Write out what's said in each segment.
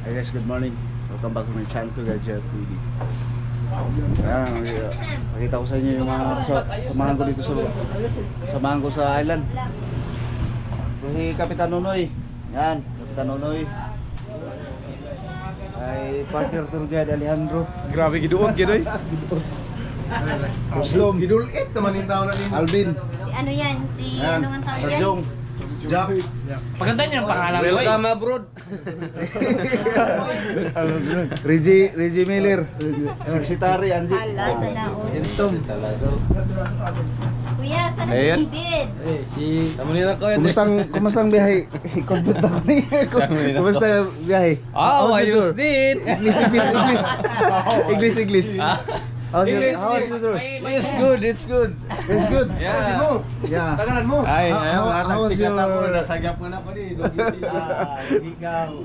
Hey guys, good morning. Welcome back to my channel, Gadget TV. Pakita ko sa inyo yung mga samahan ko dito samahan ko sa island. Si Kapitan Nonoy. Yan, Kapitan Nonoy. Ay partner tour guide Alejandro. Grabe giduot gidoy. Rustom, Gidulit naman yung tao na nimo. Alvin. Si ano yan? Si Yan, ano ang tawag yan? Sarjong. Jack. Paganda niyo ang pangalan ko. Welcome abroad. Reggie Miller. Secretary Angie. Hala, sa naon. Rustom. Kuya, saan Ayan. si David? Tamo nila ko yan. Kumusta ang biyahe? Content ba ni? Kumusta ang biyahe? Oh, How's the ayos tour? din. English. How's the tour? It's good, it's good. It's good. Yeah. Kasi mo. Yeah. Tagalan mo. Ay, How was taktik your- na mo nasagap mo na pa rin.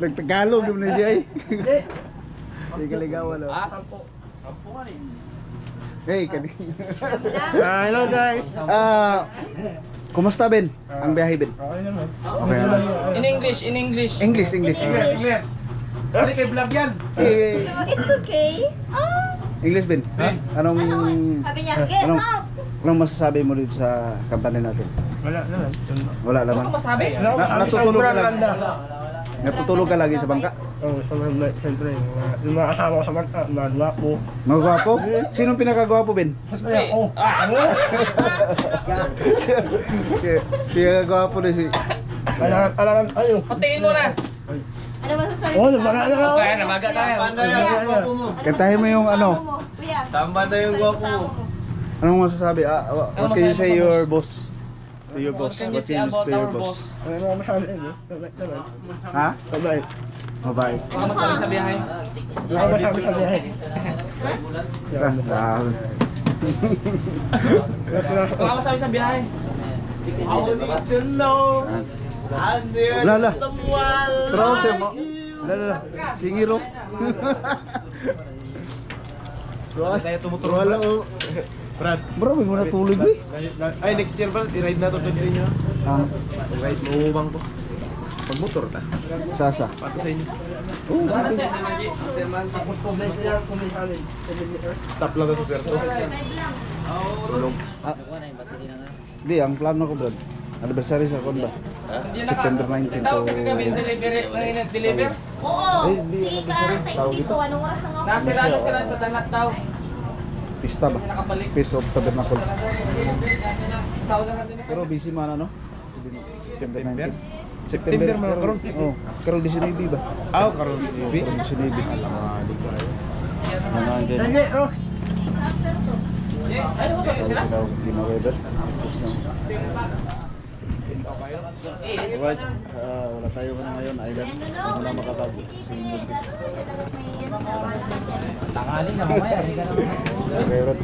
Nagtagalog naman na siya eh. Hindi ka ligawan. Hey, kanina. Hello guys. Kumusta Ben? Ang biyahe Ben? Okay naman. In English. English. Yes. Ano kay vlog yan? Eh, It's okay. English Ben? Anong Sabi niya, get Anong- out! anong masasabi mo dito sa company natin? Wala naman. Wala Ano naman. ka masabi? Natutulog ka lang. Natutulog ka lagi sa bangka. Oo, siyempre, yung mga kasama ko sa bangka, mga gwapo. Mga gwapo? Sinong pinakagwapo Ben? Pinakagwapo na si... Alam, ayo. Patingin mo na. Ano masasabi Oo, mo? namaga na ako. Okay, namaga tayo. Kantahin mo yung ano. Kuya, Samba na yung gwapo mo. Anong masasabi? What can you say your boss? To your boss. What can you say about our boss? Ano mga masabi yun, mabait naman. Ha? Mabait. Mabait. Baka masabi sa biyahe. Wala akong masabi sa biyahe. Baka masabi sa biyahe. Lala. Trose mo. Lala. Singiro. Tayo tumuturo. Wala o. Brad. Bro, may muna tulog eh. Ay, next year ba? I-ride na to 20 nyo. Ride, mauubang ko. Pag-motor ta. Sasa. Pato sa inyo. Stop lang sa swerto. Tulog. Di, ang plano ko bro. Anniversary sa Konda. Hindi September 19 Tawag sa to- kagabi, deliver. Oo, Hindi, si nag-sorry. Karate Tawag dito. dito. Anong oras na nga? Nasirado sila sa dangat daw. Pista ba? Nakabalik. Feast of Tabernacle. Tawag na natin. Pero busy man ano? September 19. September man karon. Oh, karon 19 ba? Aw, karon si Bibi. Karon 19. Alamali ko ayo. Mga din. Ano ba sila? Ginaweber. Eh, Alright, wala tayo na ngayon, island. Hindi mo na makatago. Tangali Tangali na mamaya. Okay, Rod.